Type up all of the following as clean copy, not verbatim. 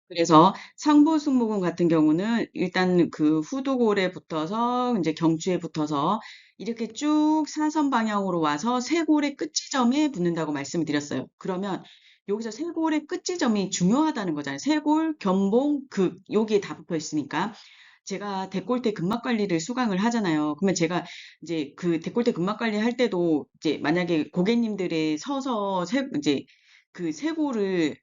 그래서 상부승모근 같은 경우는 일단 그 후두골에 붙어서 이제 경추에 붙어서 이렇게 쭉 사선 방향으로 와서 쇄골의 끝지점에 붙는다고 말씀을 드렸어요. 그러면 여기서 쇄골의 끝지점이 중요하다는 거잖아요. 쇄골, 견봉, 극 여기에 다 붙어 있으니까 제가 데콜테 근막 관리를 수강을 하잖아요. 그러면 제가 이제 그 데콜테 근막 관리 할 때도 이제 만약에 고객님들의 서서 이제 그 쇄골을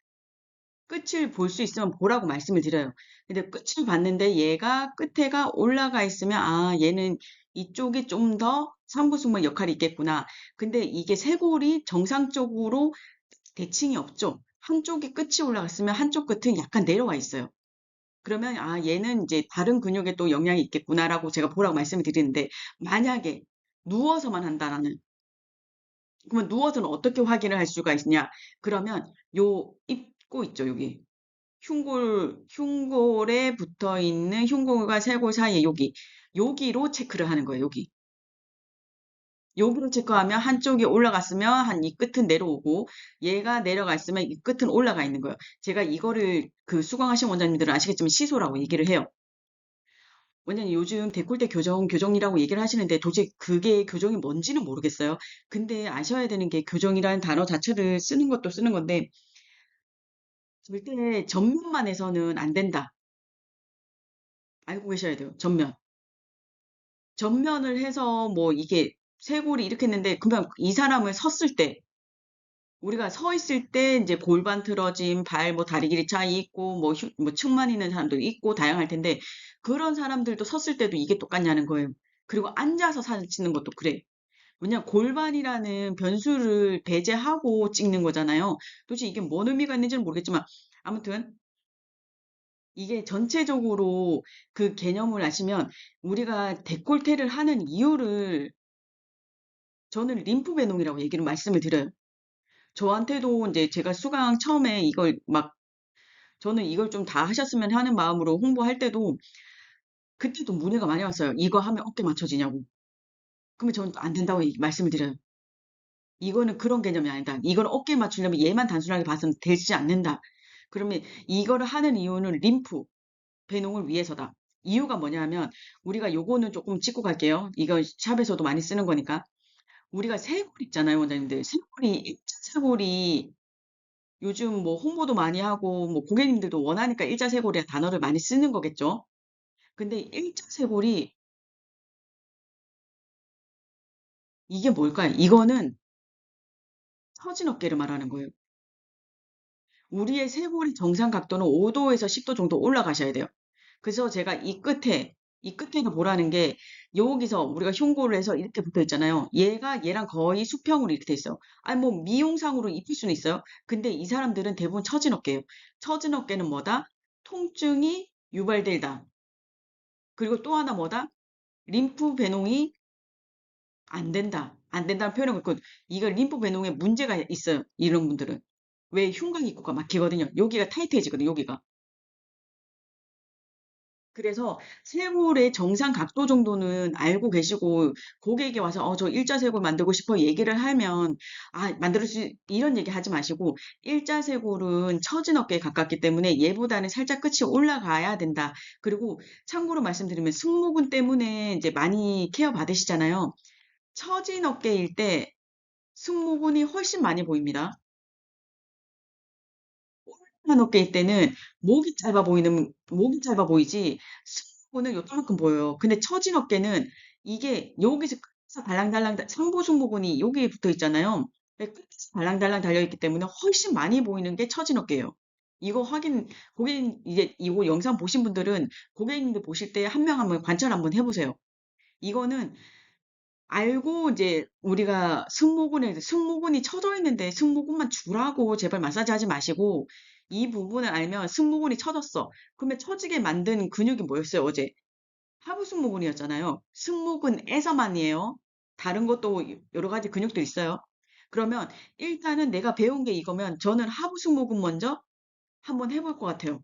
끝을 볼 수 있으면 보라고 말씀을 드려요. 근데 끝을 봤는데 얘가 끝에가 올라가 있으면 아, 얘는 이쪽이 좀 더 상부승모 역할이 있겠구나. 근데 이게 쇄골이 정상적으로 대칭이 없죠. 한쪽이 끝이 올라갔으면 한쪽 끝은 약간 내려와 있어요. 그러면 아, 얘는 이제 다른 근육에 또 영향이 있겠구나라고 제가 보라고 말씀을 드리는데 만약에 누워서만 한다라는 그러면 누워서는 어떻게 확인을 할 수가 있냐? 그러면 요 입고 있죠, 여기. 흉골에 붙어 있는 흉골과 쇄골 사이에 여기로 체크를 하는 거예요, 여기. 여기로 체크하면 한쪽이 올라갔으면 한 이 끝은 내려오고 얘가 내려가 있으면 이 끝은 올라가 있는 거예요. 제가 이거를 그 수강하신 원장님들은 아시겠지만 시소라고 얘기를 해요. 왜냐면 요즘 데콜테 교정이라고 얘기를 하시는데 도저히 그게 교정이 뭔지는 모르겠어요. 근데 아셔야 되는 게 교정이라는 단어 자체를 쓰는 것도 쓰는 건데 절대 전면만 해서는 안 된다. 알고 계셔야 돼요. 전면. 전면을 해서 뭐 이게 쇄골이 이렇게 했는데 그러면 이 사람을 섰을 때 우리가 서 있을 때 이제 골반 틀어짐, 발 뭐 다리 길이 차이 있고 뭐 측만 있는 사람도 있고 다양할 텐데 그런 사람들도 섰을 때도 이게 똑같냐는 거예요. 그리고 앉아서 사진 찍는 것도 그래. 왜냐 골반이라는 변수를 배제하고 찍는 거잖아요. 도대체 이게 뭔 의미가 있는지는 모르겠지만 아무튼 이게 전체적으로 그 개념을 아시면 우리가 데콜테를 하는 이유를 저는 림프 배농이라고 얘기를 말씀을 드려요. 저한테도 이제 제가 수강 처음에 이걸 막 저는 이걸 좀 다 하셨으면 하는 마음으로 홍보할 때도 그때도 문의가 많이 왔어요. 이거 하면 어깨 맞춰지냐고. 그러면 저는 안 된다고 말씀을 드려요. 이거는 그런 개념이 아니다. 이걸 어깨에 맞추려면 얘만 단순하게 봐서는 되지 않는다. 그러면 이거를 하는 이유는 림프 배농을 위해서다. 이유가 뭐냐면 우리가 요거는 조금 짚고 갈게요. 이거 샵에서도 많이 쓰는 거니까. 우리가 쇄골 있잖아요, 원장님들. 쇄골이 일자쇄골이 요즘 뭐 홍보도 많이 하고 뭐 고객님들도 원하니까 일자쇄골이라 단어를 많이 쓰는 거겠죠. 근데 일자쇄골이 이게 뭘까요? 이거는 처진 어깨를 말하는 거예요. 우리의 쇄골의 정상 각도는 5도에서 10도 정도 올라가셔야 돼요. 그래서 제가 이 끝에가 보라는 게 여기서 우리가 흉골을 해서 이렇게 붙어 있잖아요. 얘가 얘랑 거의 수평으로 이렇게 돼 있어요. 아니 뭐 미용상으로 입힐 수는 있어요. 근데 이 사람들은 대부분 처진 어깨예요. 처진 어깨는 뭐다? 통증이 유발되다. 그리고 또 하나 뭐다? 림프 배농이 안 된다. 안 된다는 표현을 갖고 이거 림프 배농에 문제가 있어요. 이런 분들은. 왜 흉곽 입구가 막히거든요. 여기가 타이트해지거든요. 여기가. 그래서 쇄골의 정상 각도 정도는 알고 계시고 고객에게 와서 저 일자쇄골 만들고 싶어 얘기를 하면 아 만들 수 이런 얘기 하지 마시고 일자쇄골은 처진 어깨에 가깝기 때문에 얘보다는 살짝 끝이 올라가야 된다. 그리고 참고로 말씀드리면 승모근 때문에 이제 많이 케어 받으시잖아요. 처진 어깨일 때 승모근이 훨씬 많이 보입니다. 한 어깨일 때는 목이 짧아 보이지 승모근은 요만큼 보여요. 근데 처진 어깨는 이게 여기서 끝에서 달랑달랑 상부 승모근이 여기에 붙어 있잖아요. 끝에서 달랑달랑 달려 있기 때문에 훨씬 많이 보이는 게 처진 어깨예요. 이거 고객님 이제 이거 영상 보신 분들은 고객님들 보실 때 한 명 한 명 관찰 한번 해보세요. 이거는 알고 이제 우리가 승모근이 처져 있는데 승모근만 주라고 제발 마사지 하지 마시고 이 부분을 알면 승모근이 처졌어. 그러면 처지게 만든 근육이 뭐였어요, 어제? 하부 승모근이었잖아요. 승모근에서만이에요. 다른 것도 여러 가지 근육도 있어요. 그러면 일단은 내가 배운 게 이거면 저는 하부 승모근 먼저 한번 해볼 것 같아요.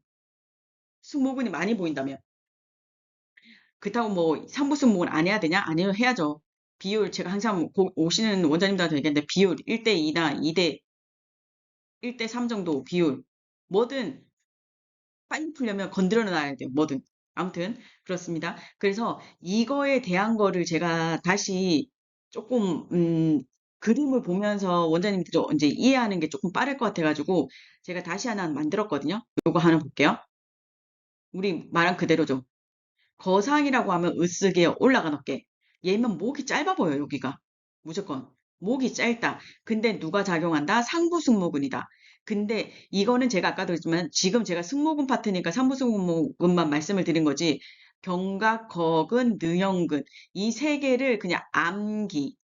승모근이 많이 보인다면. 그렇다고 뭐 상부 승모근 안 해야 되냐? 아니요, 해야죠. 비율 제가 항상 오시는 원장님들한테 얘기하는데 비율 1대2나 2대 1대3 정도 비율 뭐든 빨리 풀려면 건드려 놔야 돼요. 뭐든. 아무튼 그렇습니다. 그래서 이거에 대한 거를 제가 다시 조금 그림을 보면서 원장님들이 이제 이해하는 게 조금 빠를 것 같아가지고 제가 다시 하나 만들었거든요. 요거 하나 볼게요. 우리 말한 그대로죠. 거상이라고 하면 으쓱에 올라간 어깨. 얘면 목이 짧아 보여, 여기가. 무조건. 목이 짧다. 근데 누가 작용한다? 상부승모근이다. 근데 이거는 제가 아까도 그랬지만 지금 제가 승모근 파트니까 상부승모근만 말씀을 드린 거지. 견갑, 거근, 능형근 이 세 개를 그냥 암기.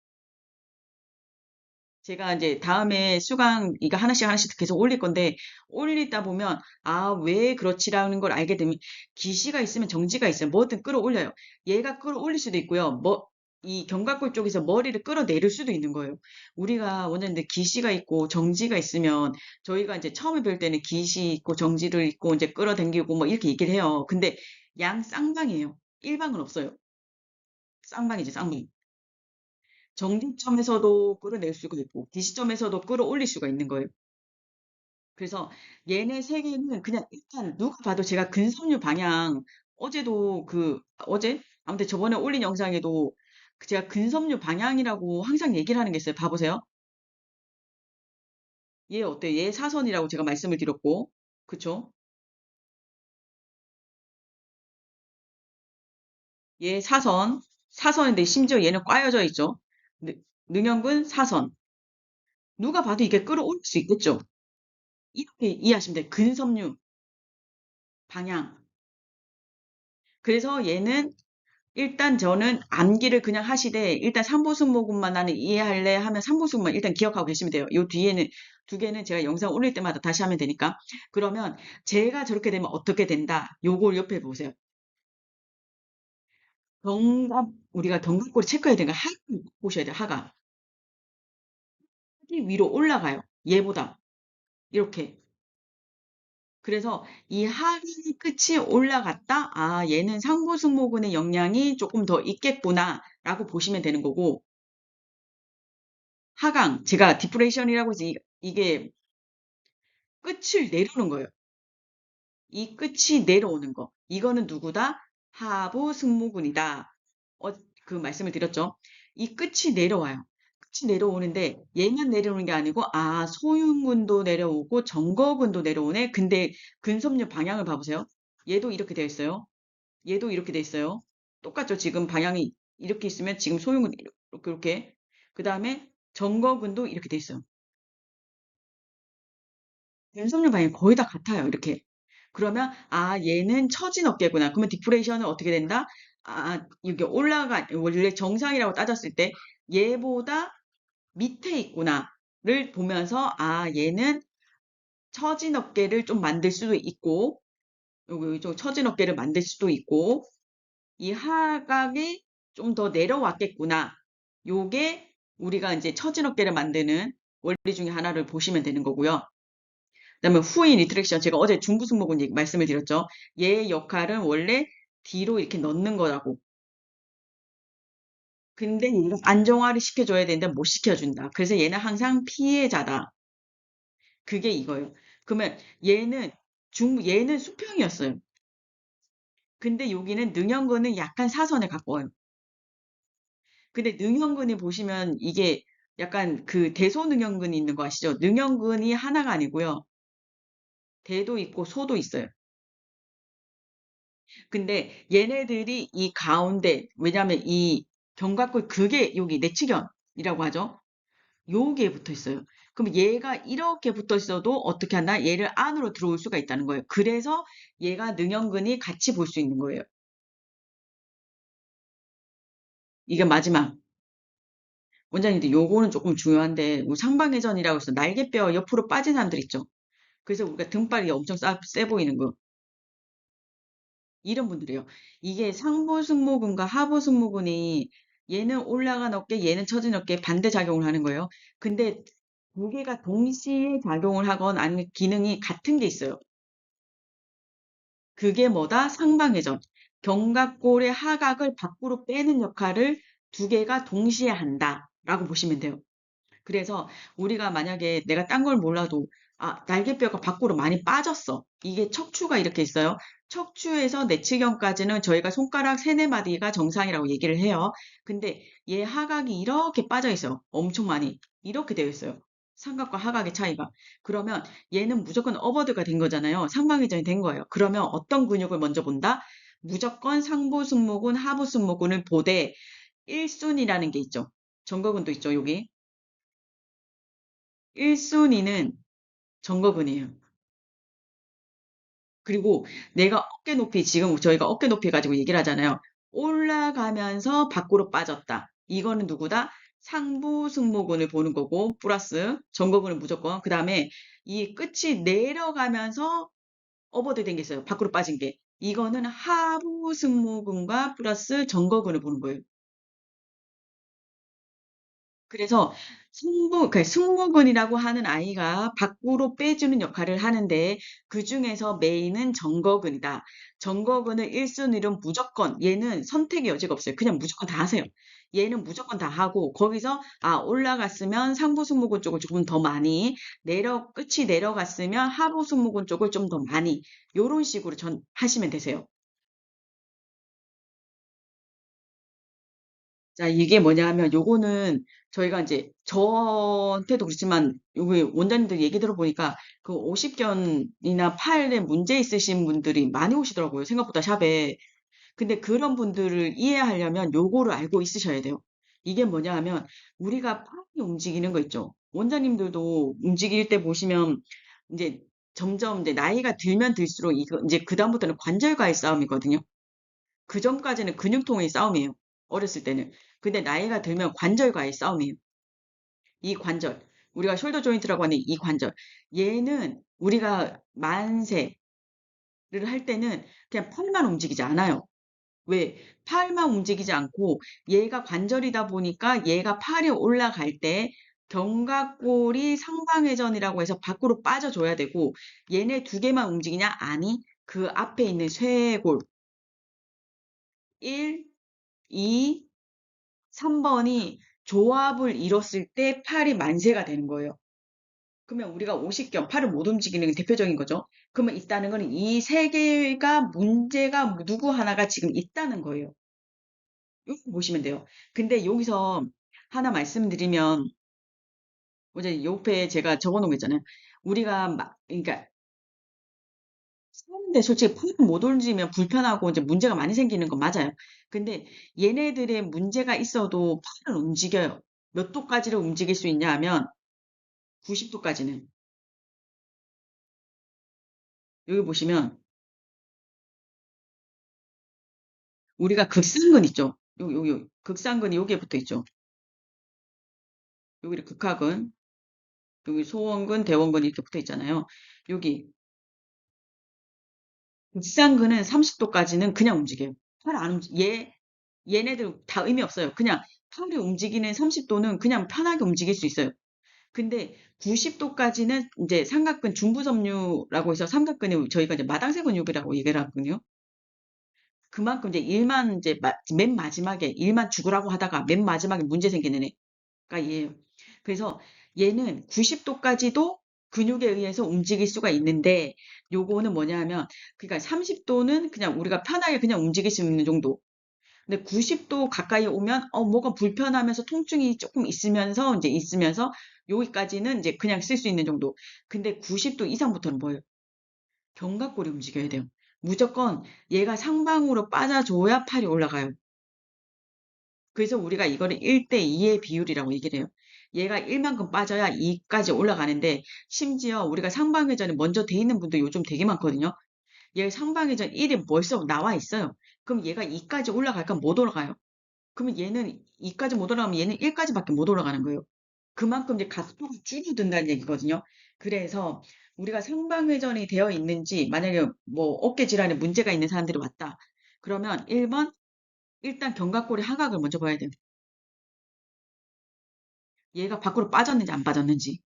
제가 이제 다음에 수강 이거 하나씩 하나씩 계속 올릴 건데 올리다 보면 아, 왜 그렇지라는 걸 알게 되면 기시가 있으면 정지가 있어요. 뭐든 끌어올려요. 얘가 끌어올릴 수도 있고요. 이 견갑골 쪽에서 머리를 끌어내릴 수도 있는 거예요. 우리가 원하는데 기시가 있고 정지가 있으면 저희가 이제 처음에 배울 때는 기시 있고 정지를 있고 이제 끌어당기고 뭐 이렇게 얘기를 해요. 근데 양 쌍방이에요. 일방은 없어요. 쌍방이죠, 쌍방. 정지점에서도 끌어낼 수가 있고 기시점에서도 끌어올릴 수가 있는 거예요. 그래서 얘네 세 개는 그냥 일단 누가 봐도 제가 근섬유 방향 어제도 어제 아무튼 저번에 올린 영상에도 제가 근섬유 방향이라고 항상 얘기를 하는 게 있어요. 봐보세요. 얘 어때요? 얘 사선이라고 제가 말씀을 드렸고 그쵸? 얘 사선인데 심지어 얘는 꽈여져 있죠. 능형근 사선. 누가 봐도 이게 끌어올릴 수 있겠죠? 이렇게 이해하시면 돼요. 근섬유 방향. 그래서 얘는 일단 저는 암기를 그냥 하시되 일단 삼보승모근만 나는 이해할래 하면 삼보승모만 일단 기억하고 계시면 돼요. 요 뒤에는 두 개는 제가 영상 올릴 때마다 다시 하면 되니까. 그러면 제가 저렇게 되면 어떻게 된다. 요걸 옆에 보세요. 우리가 견갑골을 체크해야 되니까 하가 보셔야 돼요. 하가. 하기 위로 올라가요. 얘보다. 이렇게. 그래서 이 하기 끝이 올라갔다. 아, 얘는 상부승모근의 영향이 조금 더 있겠구나. 라고 보시면 되는 거고. 하강, 제가 디프레션이라고 해서 이게 끝을 내려오는 거예요. 이 끝이 내려오는 거. 이거는 누구다? 하부 승모근이다. 어, 그 말씀을 드렸죠. 이 끝이 내려와요. 끝이 내려오는데 얘만 내려오는 게 아니고 아, 소흉근도 내려오고 정거근도 내려오네. 근데 근섬유 방향을 봐보세요. 얘도 이렇게 되어 있어요. 얘도 이렇게 되어 있어요. 똑같죠. 지금 방향이 이렇게 있으면 지금 소흉근 이렇게. 그 다음에 정거근도 이렇게 되어 있어요. 윤석열 방향이 거의 다 같아요. 이렇게. 그러면 아 얘는 처진 어깨구나. 그러면 디프레이션은 어떻게 된다? 아 이게 원래 정상이라고 따졌을 때 얘보다 밑에 있구나를 보면서 아 얘는 처진 어깨를 좀 만들 수도 있고 여기 좀 처진 어깨를 만들 수도 있고 이 하각이 좀 더 내려왔겠구나. 요게 우리가 이제 처진 어깨를 만드는 원리 중에 하나를 보시면 되는 거고요. 그다음에 후인 리트렉션 제가 어제 중부승모근 말씀을 드렸죠. 얘의 역할은 원래 뒤로 이렇게 넣는 거라고. 근데 얘가 안정화를 시켜줘야 되는데 못 시켜준다. 그래서 얘는 항상 피해자다. 그게 이거예요. 그러면 얘는 수평이었어요. 근데 여기는 능형근은 약간 사선에 가까워요. 근데 능형근이 보시면 이게 약간 그 대소능형근이 있는 거 아시죠? 능형근이 하나가 아니고요. 대도 있고 소도 있어요. 근데 얘네들이 이 가운데, 왜냐면 이 견갑골 그게 여기 내치견이라고 하죠. 여기에 붙어 있어요. 그럼 얘가 이렇게 붙어 있어도 어떻게 한다? 얘를 안으로 들어올 수가 있다는 거예요. 그래서 얘가 능형근이 같이 볼 수 있는 거예요. 이게 마지막. 원장님들 요거는 조금 중요한데 뭐 상방회전이라고 해서 날개뼈 옆으로 빠진 사람들 있죠. 그래서 우리가 등발이 엄청 세 보이는 거. 이런 분들이에요. 이게 상부 승모근과 하부 승모근이 얘는 올라간 어깨, 얘는 처진 어깨 반대 작용을 하는 거예요. 근데 두 개가 동시에 작용을 하건 아니면 기능이 같은 게 있어요. 그게 뭐다? 상방회전. 견갑골의 하각을 밖으로 빼는 역할을 두 개가 동시에 한다라고 보시면 돼요. 그래서 우리가 만약에 내가 딴 걸 몰라도 날개뼈가 밖으로 많이 빠졌어. 이게 척추가 이렇게 있어요. 척추에서 내치경까지는 저희가 손가락 세네 마디가 정상이라고 얘기를 해요. 근데 얘 하각이 이렇게 빠져 있어요. 엄청 많이. 이렇게 되어 있어요. 삼각과 하각의 차이가. 그러면 얘는 무조건 어버드가 된 거잖아요. 상방회전이 된 거예요. 그러면 어떤 근육을 먼저 본다? 무조건 상부 승모근, 하부 승모근을 보되 1순위라는 게 있죠. 정거근도 있죠, 여기. 1순위는 정거근이에요. 그리고 내가 어깨 높이, 지금 저희가 어깨 높이 가지고 얘기를 하잖아요. 올라가면서 밖으로 빠졌다. 이거는 누구다? 상부 승모근을 보는 거고, 플러스 정거근은 무조건. 그 다음에 이 끝이 내려가면서 어버드 된 게 있어요. 밖으로 빠진 게. 이거는 하부 승모근과 플러스 정거근을 보는 거예요. 그래서 승모근이라고 하는 아이가 밖으로 빼주는 역할을 하는데 그 중에서 메인은 정거근이다. 정거근을 1순위로 무조건 얘는 선택의 여지가 없어요. 그냥 무조건 다 하세요. 얘는 무조건 다 하고 거기서 올라갔으면 상부 승모근 쪽을 조금 더 많이 끝이 내려갔으면 하부 승모근 쪽을 좀 더 많이 요런 식으로 하시면 되세요. 자, 이게 뭐냐 하면 요거는 저희가 이제 저한테도 그렇지만 여기 원장님들 얘기 들어보니까 그 오십견이나 팔에 문제 있으신 분들이 많이 오시더라고요. 생각보다 샵에. 근데 그런 분들을 이해하려면 요거를 알고 있으셔야 돼요. 이게 뭐냐 하면 우리가 팔이 움직이는 거 있죠. 원장님들도 움직일 때 보시면 이제 점점 이제 나이가 들면 들수록 이거 이제 그다음부터는 관절과의 싸움이거든요. 그 전까지는 근육통의 싸움이에요. 어렸을 때는. 근데 나이가 들면 관절과의 싸움이에요. 이 관절. 우리가 숄더 조인트라고 하는 이 관절. 얘는 우리가 만세를 할 때는 그냥 팔만 움직이지 않아요. 왜? 팔만 움직이지 않고 얘가 관절이다 보니까 얘가 팔이 올라갈 때 견갑골이 상방회전이라고 해서 밖으로 빠져줘야 되고 얘네 두 개만 움직이냐? 아니. 그 앞에 있는 쇄골 1, 2, 3번이 조합을 이뤘을 때 팔이 만세가 되는 거예요. 그러면 우리가 오십견, 팔을 못 움직이는 게 대표적인 거죠. 그러면 있다는 거는 이 세 개가 문제가 누구 하나가 지금 있다는 거예요. 이렇게 보시면 돼요. 근데 여기서 하나 말씀드리면, 어제 옆에 제가 적어 놓은 거 있잖아요. 우리가 그러니까 사는데 솔직히 팔을 못 움직이면 불편하고 이제 문제가 많이 생기는 건 맞아요. 근데 얘네들의 문제가 있어도 팔을 움직여요. 몇 도까지를 움직일 수 있냐 하면 90도까지는. 여기 보시면 우리가 극상근 있죠. 여기 극상근이 여기에 붙어 있죠. 여기 극하근, 여기 소원근, 대원근 이렇게 붙어 있잖아요. 여기 극상근은 30도까지는 그냥 움직여요. 팔 안 얘네들 다 의미 없어요. 그냥 팔이 움직이는 30도는 그냥 편하게 움직일 수 있어요. 근데 90도까지는 이제 삼각근 중부섬유라고 해서 삼각근이 저희가 이제 마당새 근육이라고 얘기를 하거든요. 그만큼 이제 일만 이제 맨 마지막에 일만 죽으라고 하다가 맨 마지막에 문제 생기는 애가 얘예요. 그래서 얘는 90도까지도 근육에 의해서 움직일 수가 있는데 요거는 뭐냐 하면 그러니까 30도는 그냥 우리가 편하게 그냥 움직일 수 있는 정도. 근데 90도 가까이 오면 뭐가 불편하면서 통증이 조금 있으면서 여기까지는 이제 그냥 쓸 수 있는 정도. 근데 90도 이상부터는 뭐예요? 견갑골이 움직여야 돼요. 무조건 얘가 상방으로 빠져줘야 팔이 올라가요. 그래서 우리가 이거를 1대 2의 비율이라고 얘기를 해요. 얘가 1만큼 빠져야 2까지 올라가는데 심지어 우리가 상방회전이 먼저 돼 있는 분도 요즘 되게 많거든요. 얘 상방회전 1이 벌써 나와 있어요. 그럼 얘가 2까지 올라갈까? 못 올라가요. 그러면 얘는 2까지 못 올라가면 얘는 1까지밖에 못 올라가는 거예요. 그만큼 이제 각도가 줄어든다는 얘기거든요. 그래서 우리가 상방회전이 되어 있는지 만약에 뭐 어깨 질환에 문제가 있는 사람들이 왔다. 그러면 1번 일단 견갑골의 하각을 먼저 봐야 돼요. 얘가 밖으로 빠졌는지 안 빠졌는지.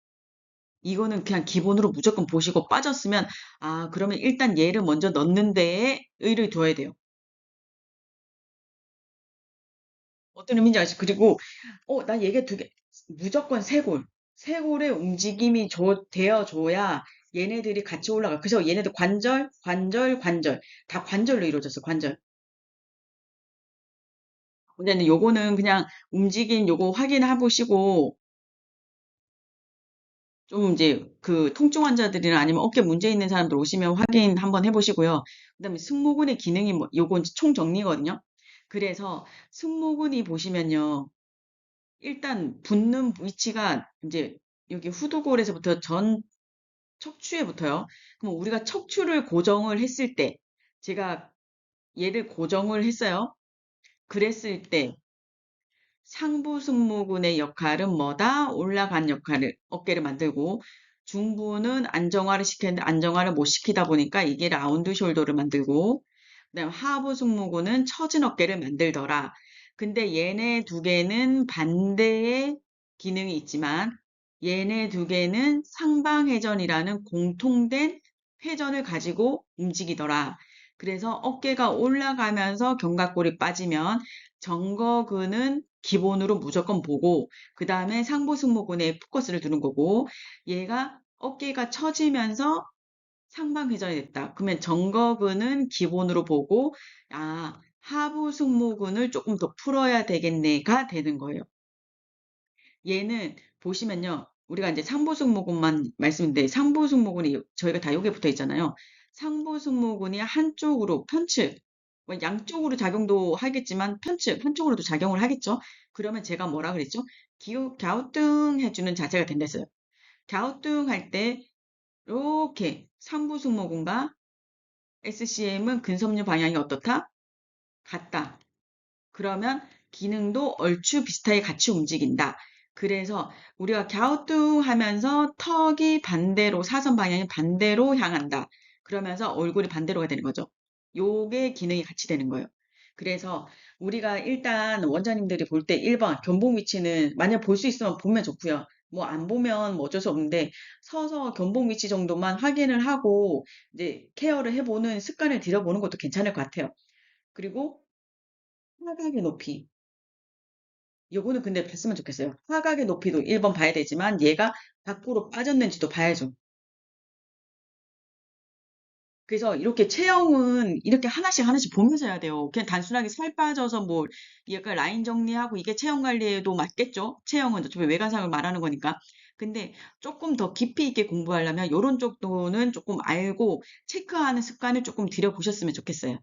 이거는 그냥 기본으로 무조건 보시고 빠졌으면 그러면 일단 얘를 먼저 넣는 데에 의를 둬야 돼요. 어떤 의미인지 아시죠? 그리고 나 얘기 두 개, 무조건 쇄골. 쇄골의 움직임이 되어줘야 얘네들이 같이 올라가. 그래서 얘네들 관절, 관절, 관절. 다 관절로 이루어졌어, 관절. 근데 요거는 그냥 움직임 요거 확인해 보시고, 좀 이제 그 통증 환자들이나 아니면 어깨 문제 있는 사람들 오시면 확인 한번 해보시고요. 그다음에 승모근의 기능이 뭐, 요건 이제 총 정리거든요. 그래서 승모근이 보시면요. 일단 붙는 위치가 이제 여기 후두골에서부터 전 척추에 붙어요. 그럼 우리가 척추를 고정을 했을 때, 제가 얘를 고정을 했어요. 그랬을 때 상부 승모근의 역할은 뭐다? 올라간 역할을, 어깨를 만들고, 중부는 안정화를 시켰는데 안정화를 못 시키다 보니까 이게 라운드 숄더를 만들고, 그다음 하부 승모근은 처진 어깨를 만들더라. 근데 얘네 두 개는 반대의 기능이 있지만, 얘네 두 개는 상방회전이라는 공통된 회전을 가지고 움직이더라. 그래서 어깨가 올라가면서 견갑골이 빠지면 정거근은 기본으로 무조건 보고, 그 다음에 상부 승모근에 포커스를 두는 거고, 얘가 어깨가 처지면서 상방 회전이 됐다. 그러면 정거근은 기본으로 보고, 아, 하부 승모근을 조금 더 풀어야 되겠네가 되는 거예요. 얘는 보시면요. 우리가 이제 상부승모근만 말씀인데 상부승모근이 저희가 다 여기에 붙어 있잖아요. 상부승모근이 한쪽으로 편측, 뭐 양쪽으로 작용도 하겠지만 편측, 한쪽으로도 작용을 하겠죠. 그러면 제가 뭐라 그랬죠? 갸우뚱 해주는 자세가 된댔어요. 갸우뚱 할 때 이렇게 상부승모근과 SCM은 근섬유 방향이 어떻다? 같다. 그러면 기능도 얼추 비슷하게 같이 움직인다. 그래서 우리가 갸우뚱하면서 턱이 반대로 사선 방향이 반대로 향한다. 그러면서 얼굴이 반대로가 되는 거죠. 요게 기능이 같이 되는 거예요. 그래서 우리가 일단 원장님들이 볼 때 1번 견봉 위치는 만약 볼 수 있으면 보면 좋고요. 뭐 안 보면 뭐 어쩔 수 없는데 서서 견봉 위치 정도만 확인을 하고 이제 케어를 해보는 습관을 들여보는 것도 괜찮을 것 같아요. 그리고 하각의 높이. 요거는 근데 봤으면 좋겠어요. 하각의 높이도 1번 봐야 되지만 얘가 밖으로 빠졌는지도 봐야죠. 그래서 이렇게 체형은 이렇게 하나씩 하나씩 보면서 해야 돼요. 그냥 단순하게 살 빠져서 뭐 약간 라인 정리하고 이게 체형 관리에도 맞겠죠? 체형은 어차피 외관상을 말하는 거니까. 근데 조금 더 깊이 있게 공부하려면 요런 쪽도는 조금 알고 체크하는 습관을 조금 들여보셨으면 좋겠어요.